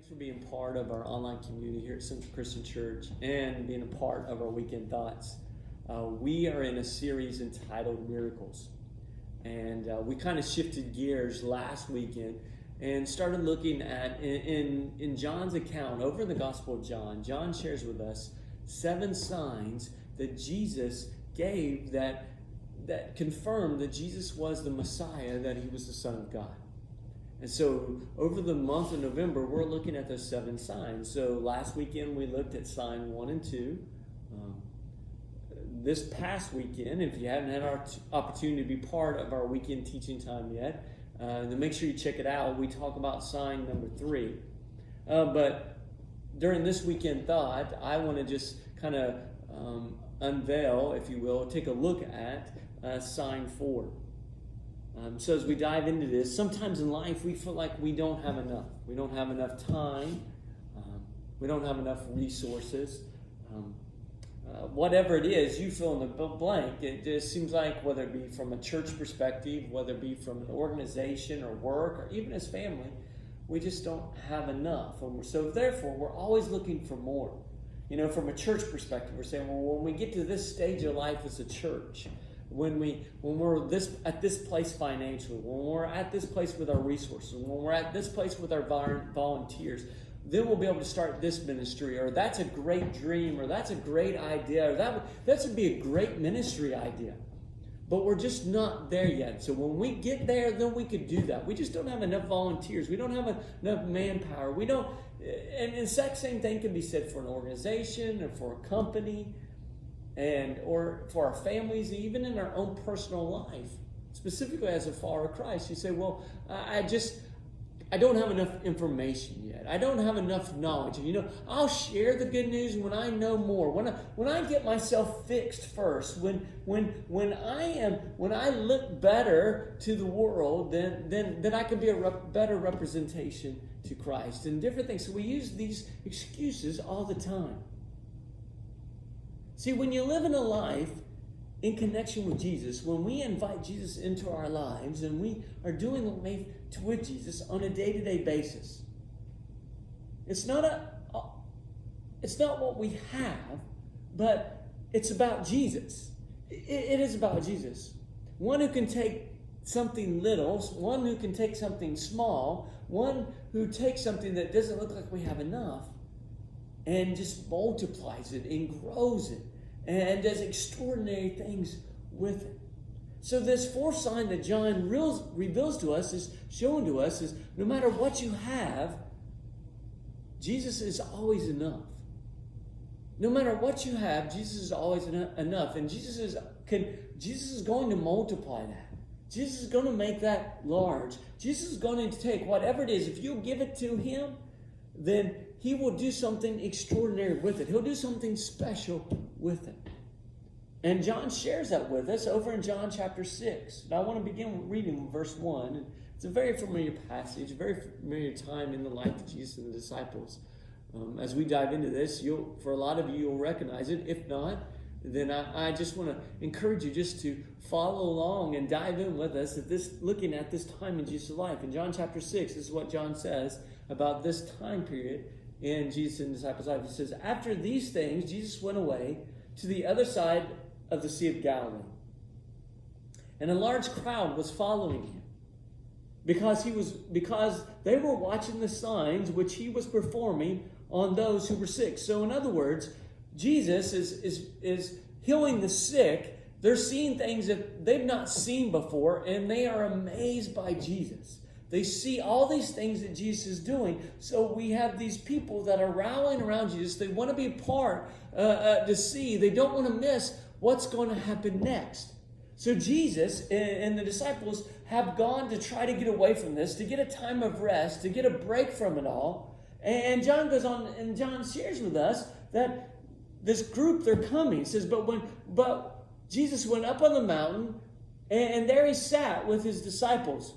for being part of our online community here at Central.Church and being a part of our Weekend Thoughts. We are in a series entitled Miracles. And we kind of shifted gears last weekend and started looking at, in John's account, over in the Gospel of John, John shares with us 7 signs that Jesus gave that confirmed that Jesus was the Messiah, that he was the Son of God. And so over the month of November, we're looking at those 7 signs. So last weekend, we looked at sign 1 and 2. This past weekend, if you haven't had our opportunity to be part of our weekend teaching time yet, then make sure you check it out. We talk about sign number 3. But during this weekend thought, I want to just kind of unveil, if you will, take a look at sign 4. So as we dive into this, sometimes in life we feel like we don't have enough. We don't have enough time. We don't have enough resources. Whatever it is, you fill in the blank. It just seems like, whether it be from a church perspective, whether it be from an organization or work, or even as family, we just don't have enough. So therefore, we're always looking for more. You know, from a church perspective, we're saying, well, when we get to this stage of life as a church, when we're at this place financially, when we're at this place with our resources, when we're at this place with our volunteers, then we'll be able to start this ministry, or that's a great dream, or that's a great idea, or that would be a great ministry idea. But we're just not there yet. So when we get there, then we could do that. We just don't have enough volunteers. We don't have enough manpower. We don't, and the exact same thing can be said for an organization or for a company, or for our families, even in our own personal life. Specifically as a follower of Christ, you say, well, I don't have enough information yet. I don't have enough knowledge. And I'll share the good news when I know more. When I get myself fixed first, when I look better to the world, then I can be a better representation to Christ and different things. So we use these excuses all the time. See, when you live in a life in connection with Jesus, when we invite Jesus into our lives and we are doing life with Jesus on a day-to-day basis, it's not what we have, but it's about Jesus. It is about Jesus. One who can take something little, one who can take something small, one who takes something that doesn't look like we have enough and just multiplies it and grows it and does extraordinary things with it. So this 4th sign that John reveals to us, is showing to us, is no matter what you have, Jesus is always enough. No matter what you have, Jesus is always enough. And Jesus is going to multiply that. Jesus is going to make that large. Jesus is going to take whatever it is. If you give it to him, then he will do something extraordinary with it. He'll do something special with it. And John shares that with us over in John chapter 6. Now I want to begin reading verse 1. It's a very familiar passage, a very familiar time in the life of Jesus and the disciples. As we dive into this, for a lot of you, you'll recognize it. If not, then I just want to encourage you just to follow along and dive in with us looking at this time in Jesus' life. In John chapter 6, this is what John says about this time period in Jesus and the disciples' life. He says, after these things, Jesus went away to the other side of the Sea of Galilee. And a large crowd was following him because they were watching the signs which he was performing on those who were sick. So in other words, Jesus is healing the sick. They're seeing things that they've not seen before, and they are amazed by Jesus. They see all these things that Jesus is doing. So we have these people that are rallying around Jesus. They want to be a part to see. They don't want to miss what's going to happen next. So Jesus and the disciples have gone to try to get away from this, to get a time of rest, to get a break from it all. And John goes on, and John shares with us that this group, they're coming. He says, but Jesus went up on the mountain, and there he sat with his disciples.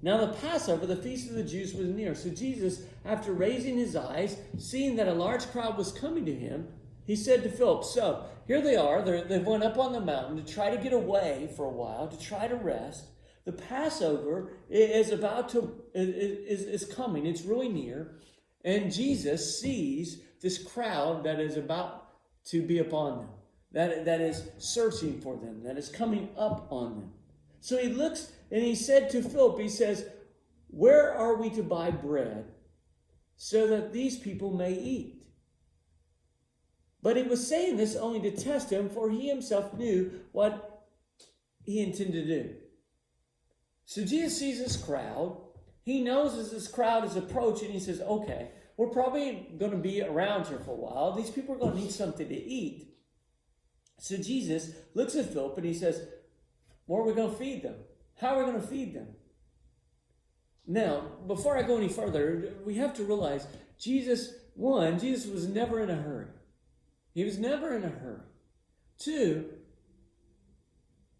Now the Passover, the feast of the Jews, was near. So Jesus, after raising his eyes, seeing that a large crowd was coming to him, he said to Philip, so here they are. They went up on the mountain to try to get away for a while, to try to rest. The Passover is coming. It's really near. And Jesus sees this crowd that is about to be upon them, that is searching for them, that is coming up on them. So he looks and he said to Philip, he says, where are we to buy bread so that these people may eat? But he was saying this only to test him, for he himself knew what he intended to do. So Jesus sees this crowd. He knows as this crowd is approaching, he says, okay, we're probably going to be around here for a while. These people are going to need something to eat. So Jesus looks at Philip and he says, where are we going to feed them? How are we going to feed them? Now, before I go any further, we have to realize Jesus was never in a hurry. He was never in a hurry. 2,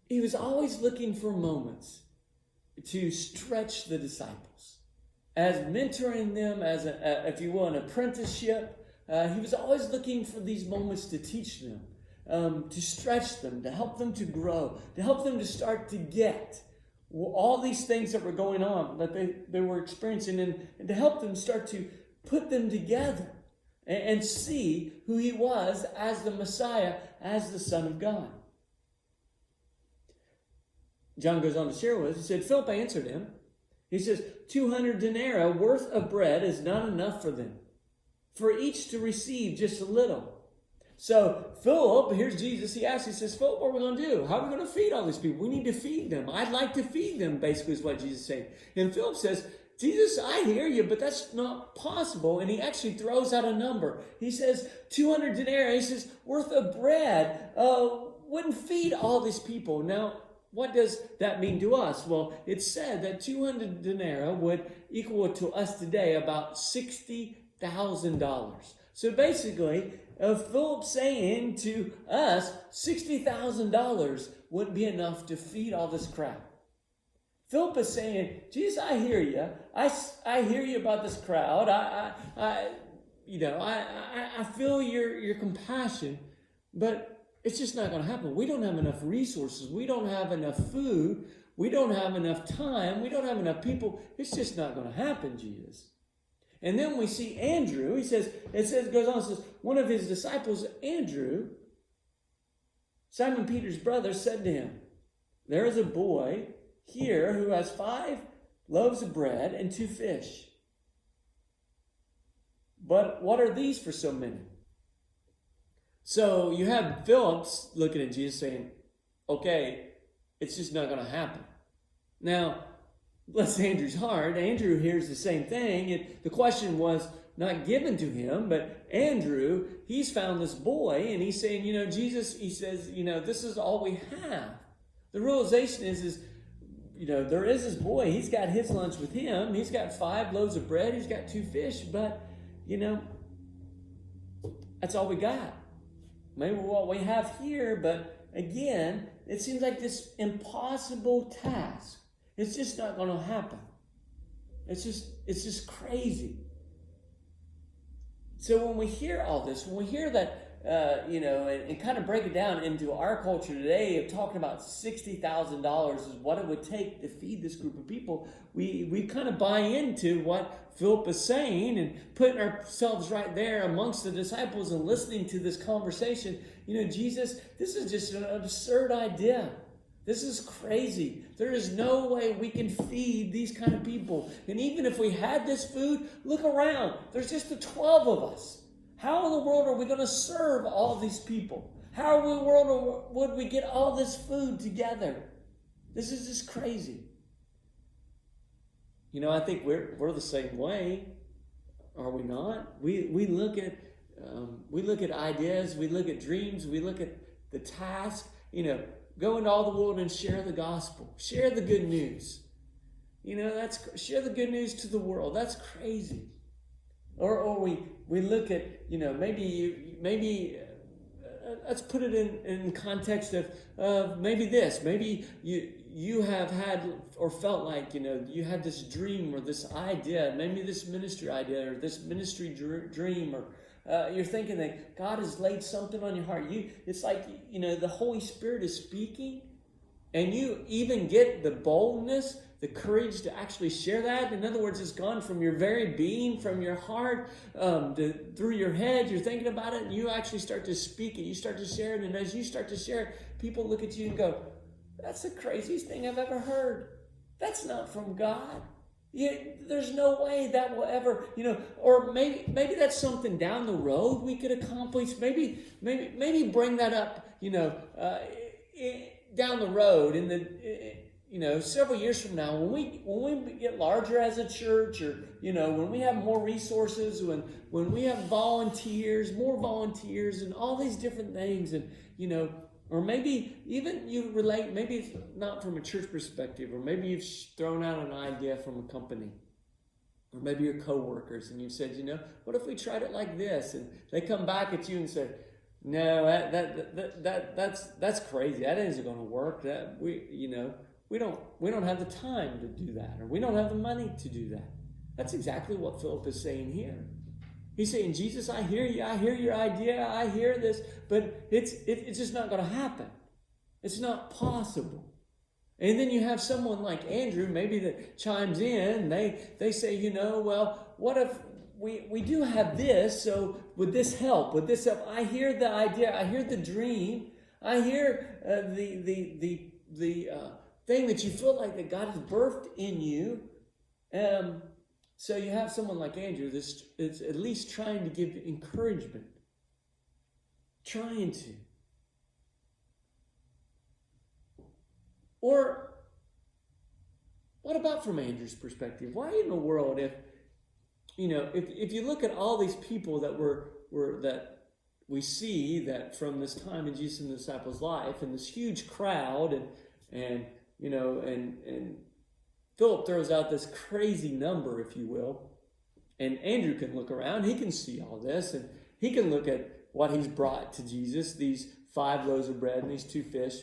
he was always looking for moments to stretch the disciples. As mentoring them, as, if you will, an apprenticeship, he was always looking for these moments to teach them, to stretch them, to help them to grow, to help them to start to get all these things that were going on, that they were experiencing, and to help them start to put them together and see who he was as the Messiah, as the Son of God. John goes on to share with us, he said, Philip answered him. He says, 200 denarii worth of bread is not enough for them, for each to receive just a little. So Philip, here's Jesus, he says, Philip, what are we going to do? How are we going to feed all these people? We need to feed them. I'd like to feed them, basically is what Jesus is saying. And Philip says, Jesus, I hear you, but that's not possible. And he actually throws out a number. He says, 200 denarii, he says, worth of bread wouldn't feed all these people. Now, what does that mean to us? Well, it's said that 200 denarii would equal to us today about $60,000. So basically, Philip saying to us, $60,000 wouldn't be enough to feed all this crowd. Philip is saying, Jesus, I hear you. I hear you about this crowd. I feel your compassion, but it's just not going to happen. We don't have enough resources. We don't have enough food. We don't have enough time. We don't have enough people. It's just not going to happen, Jesus. And then we see Andrew. Goes on, says, one of his disciples, Andrew, Simon Peter's brother, said to him, there is a boy here who has 5 loaves of bread and 2 fish. But what are these for so many? So you have Philip looking at Jesus saying, okay, it's just not going to happen. Now, bless Andrew's heart, Andrew hears the same thing. And the question was not given to him, but Andrew, he's found this boy and he's saying, Jesus, he says, this is all we have. The realization is there is this boy. He's got his lunch with him. He's got 5 loaves of bread. He's got 2 fish, but, that's all we got. Maybe what we have here, but again, it seems like this impossible task. It's just not going to happen. It's just crazy. So when we hear all this, when we hear that, and kind of break it down into our culture today of talking about $60,000 is what it would take to feed this group of people, we kind of buy into what Philip is saying and putting ourselves right there amongst the disciples and listening to this conversation. Jesus, this is just an absurd idea. This is crazy. There is no way we can feed these kind of people. And even if we had this food, look around. There's just the 12 of us. How in the world are we going to serve all these people? How in the world would we get all this food together? This is just crazy. I think we're the same way, are we not? We look at ideas, we look at dreams, we look at the task. Go into all the world and share the gospel, share the good news. Share the good news to the world. That's crazy. Or we look at, maybe let's put it in context of maybe this. Maybe you have had or felt like, you had this dream or this idea, maybe this ministry idea or this ministry dream, or you're thinking that God has laid something on your heart. It's like, the Holy Spirit is speaking, and you even get the boldness, the courage to actually share that. In other words, it's gone from your very being, from your heart, through your head. You're thinking about it, and you actually start to speak it. You start to share it, and as you start to share it, people look at you and go, "That's the craziest thing I've ever heard. That's not from God. There's no way that will ever, or maybe that's something down the road we could accomplish. Maybe bring that up, down the road in the, several years from now when we get larger as a church, or, when we have more resources, when we have more volunteers and all these different things, and, or maybe even you relate, maybe it's not from a church perspective, or maybe you've thrown out an idea from a company, or maybe your coworkers, and you've said, what if we tried it like this? And they come back at you and say, "No, that's crazy. That isn't going to work. We don't have the time to do that, or we don't have the money to do that." That's exactly what Philip is saying here. He's saying, "Jesus, I hear you. I hear your idea. I hear this, but it's just not going to happen. It's not possible." And then you have someone like Andrew, maybe, that chimes in. They say, "Well, what if we do have this? So would this help? Would this help? I hear the idea. I hear the dream. I hear the thing that you feel like that God has birthed in you." So you have someone like Andrew that's at least trying to give encouragement. Trying to. Or what about from Andrew's perspective? Why in the world, if you look at all these people that that we see that from this time in Jesus and the disciples' life, and this huge crowd, and Philip throws out this crazy number, if you will, and Andrew can look around, he can see all this, and he can look at what he's brought to Jesus, these 5 loaves of bread and these 2 fish.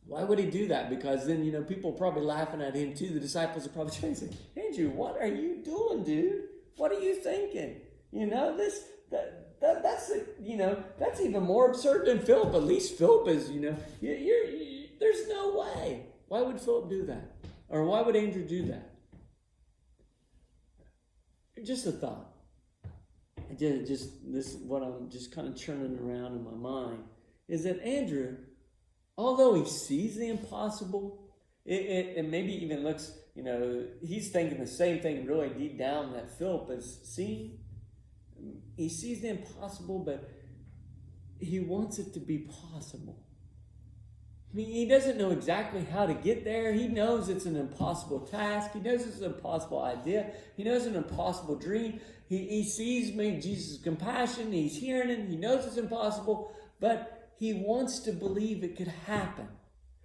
Why would he do that? Because then, people are probably laughing at him too. The disciples are probably trying to say, "Andrew, what are you doing, dude? What are you thinking? That's even more absurd than Philip. At least Philip is, there's no way." Why would Philip do that? Or why would Andrew do that? Just a thought. What I'm just kind of churning around in my mind is that Andrew, although he sees the impossible, it maybe even looks, he's thinking the same thing really deep down that Philip is seeing. He sees the impossible, but he wants it to be possible. I mean, he doesn't know exactly how to get there. He knows it's an impossible task. He knows it's an impossible idea. He knows it's an impossible dream. He sees maybe Jesus' compassion. He's hearing it. He knows it's impossible, but he wants to believe it could happen.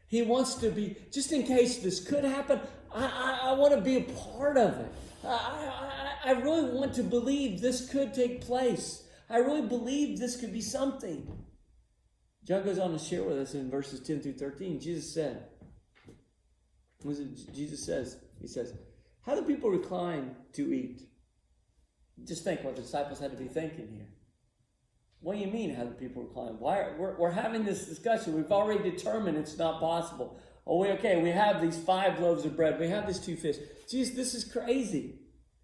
He wants to be, just in case this could happen, I want to be a part of it. I really want to believe this could take place. I really believe this could be something. John goes on to share with us in verses 10 through 13. Jesus says, he says, "How do people recline to eat?" Just think what the disciples had to be thinking here. What do you mean, how do people recline? We're having this discussion. We've already determined it's not possible. We have these 5 loaves of bread. We have these 2 fish. Jesus, this is crazy.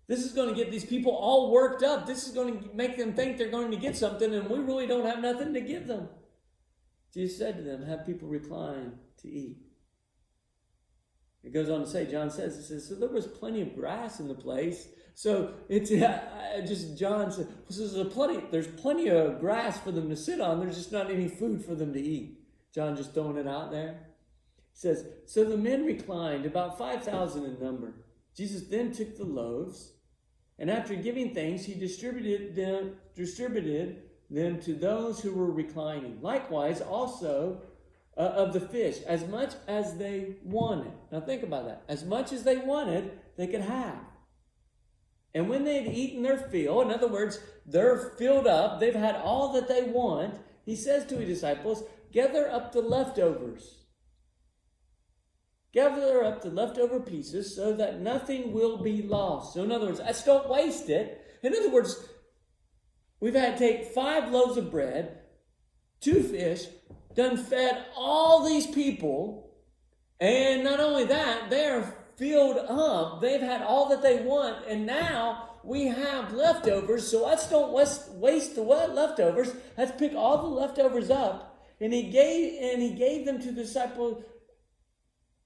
This is going to get these people all worked up. This is going to make them think they're going to get something, and we really don't have nothing to give them. Jesus said to them, "Have people recline to eat." It goes on to say, John says, "So there was plenty of grass in the place." So it's John said, so there's plenty of grass for them to sit on. There's just not any food for them to eat. John just throwing it out there. He says, "So the men reclined, about 5,000 in number. Jesus then took the loaves, and after giving thanks, he distributed them to those who were reclining. Likewise, also of the fish, as much as they wanted." Now think about that. As much as they wanted, they could have. And when they had eaten their fill, in other words, they're filled up, they've had all that they want, he says to his disciples, "Gather up the leftovers. Gather up the leftover pieces so that nothing will be lost." So in other words, just don't waste it. In other words, we've had to take 5 loaves of bread, 2 fish, done fed all these people, And not only that, they're filled up. They've had all that they want, and now we have leftovers. So let's don't waste the leftovers. Let's pick all the leftovers up. And he gave them to the disciples.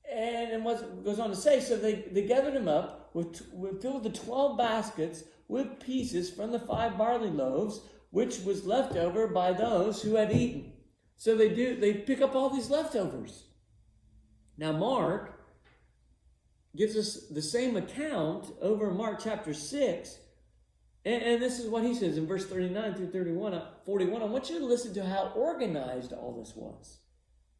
And what goes on to say, so they gathered them up, filled the 12 baskets with pieces from the 5 barley loaves, which was left over by those who had eaten. So they pick up all these leftovers. Now Mark gives us the same account over in Mark chapter 6. And this is what he says in verse 39 through 41. I want you to listen to how organized all this was.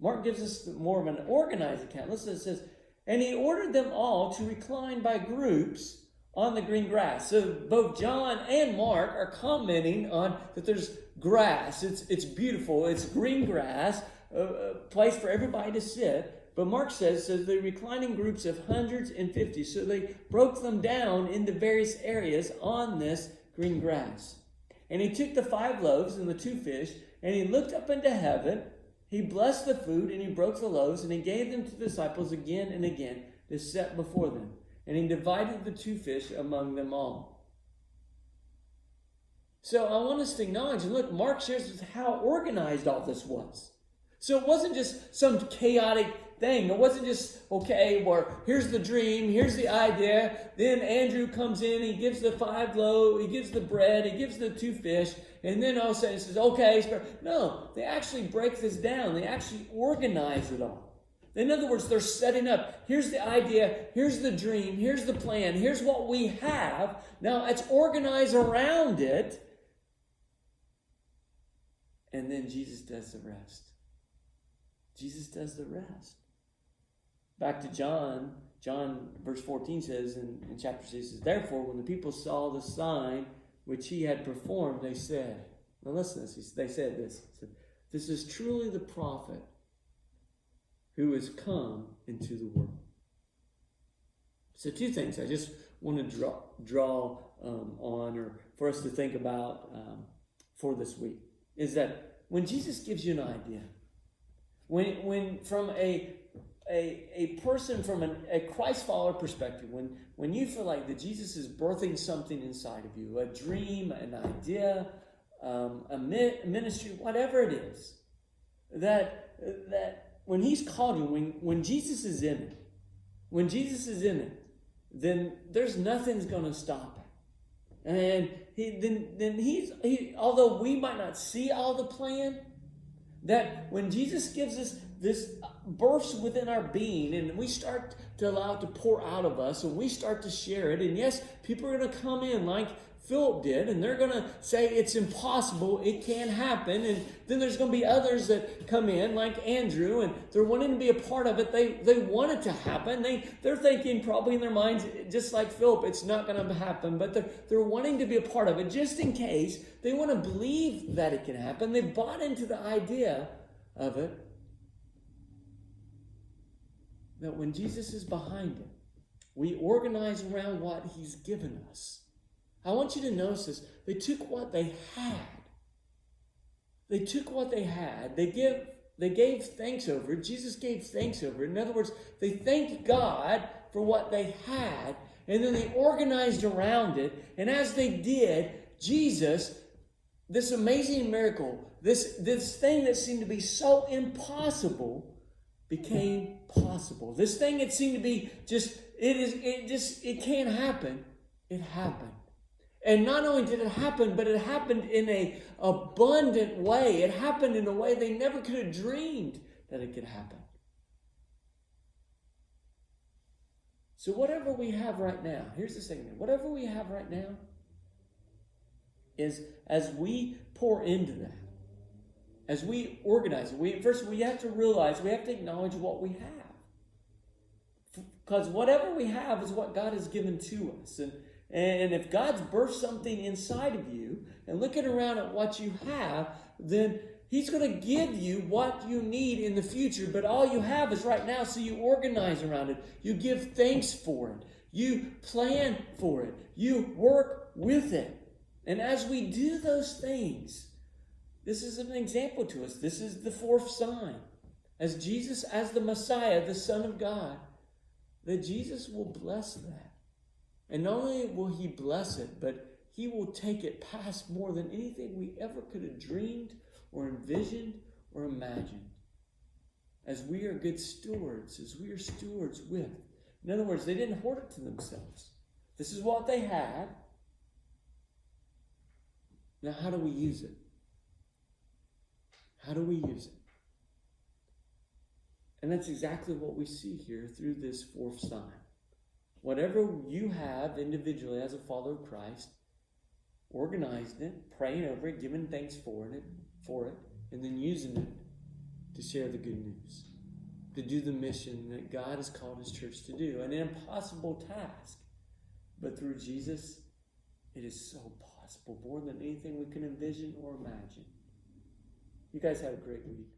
Mark gives us more of an organized account. Listen, it says, and he ordered them all to recline by groups on the green grass. So both John and Mark are commenting on that there's grass. It's beautiful. It's green grass, a place for everybody to sit. But Mark says they reclining groups of hundreds and 50. So they broke them down into various areas on this green grass. And he took the 5 loaves and the 2 fish, and he looked up into heaven. He blessed the food, and he broke the loaves, and he gave them to the disciples again and again to set before them. And he divided the 2 fish among them all. So I want us to acknowledge, and look, Mark shares with how organized all this was. So it wasn't just some chaotic thing. It wasn't just, okay, well, here's the dream, here's the idea. Then Andrew comes in, he gives the 5 loaves, he gives the bread, he gives the 2 fish, and then all of a sudden he says, okay. No, they actually break this down. They actually organize it all. In other words, they're setting up. Here's the idea, here's the dream, here's the plan, here's what we have. Now let's organize around it. And then Jesus does the rest. Jesus does the rest. Back to John verse 14 says in chapter 6, says, therefore, when the people saw the sign which he had performed, they said, now listen to this, they said this, this is truly the prophet who has come into the world. So 2 things I just want to draw on, or for us to think about for this week, is that when Jesus gives you an idea, when from a person from a Christ follower perspective, when you feel like that Jesus is birthing something inside of you, a dream, an idea, a ministry, whatever it is, that when he's called you, when Jesus is in it, then there's nothing's going to stop it. And he although we might not see all the plan, that when Jesus gives us this births within our being, and we start to allow it to pour out of us, and we start to share it, and yes, people are going to come in like Philip did, and they're going to say it's impossible, it can't happen, and then there's going to be others that come in like Andrew, and they're wanting to be a part of it. They want it to happen. They're thinking probably in their minds, just like Philip, it's not going to happen, but they're wanting to be a part of it just in case. They want to believe that it can happen. They bought into the idea of it, that when Jesus is behind it, we organize around what he's given us. I want you to notice this. They took what they had. They took what they had. They gave thanks over it. Jesus gave thanks over it. In other words, they thanked God for what they had, and then they organized around it. And as they did, Jesus, this amazing miracle, this thing that seemed to be so impossible, became possible. This thing that seemed to be it can't happen. It happened. And not only did it happen, but it happened in an abundant way. It happened in a way they never could have dreamed that it could happen. So whatever we have right now, here's the thing, whatever we have right now is, as we pour into that, as we organize it, first we have to realize, we have to acknowledge what we have. Because whatever we have is what God has given to us. And if God's birthed something inside of you, and looking around at what you have, then he's going to give you what you need in the future. But all you have is right now, so you organize around it. You give thanks for it. You plan for it. You work with it. And as we do those things, this is an example to us. This is the 4th sign. as Jesus, as the Messiah, the Son of God, that Jesus will bless that. And not only will he bless it, but he will take it past more than anything we ever could have dreamed or envisioned or imagined. As we are good stewards, as we are stewards with. In other words, they didn't hoard it to themselves. This is what they had. Now, how do we use it? How do we use it? And that's exactly what we see here through this fourth sign. Whatever you have individually as a follower of Christ, organizing it, praying over it, giving thanks for it, and then using it to share the good news, to do the mission that God has called his church to do. An impossible task, but through Jesus, it is so possible, more than anything we can envision or imagine. You guys have a great week.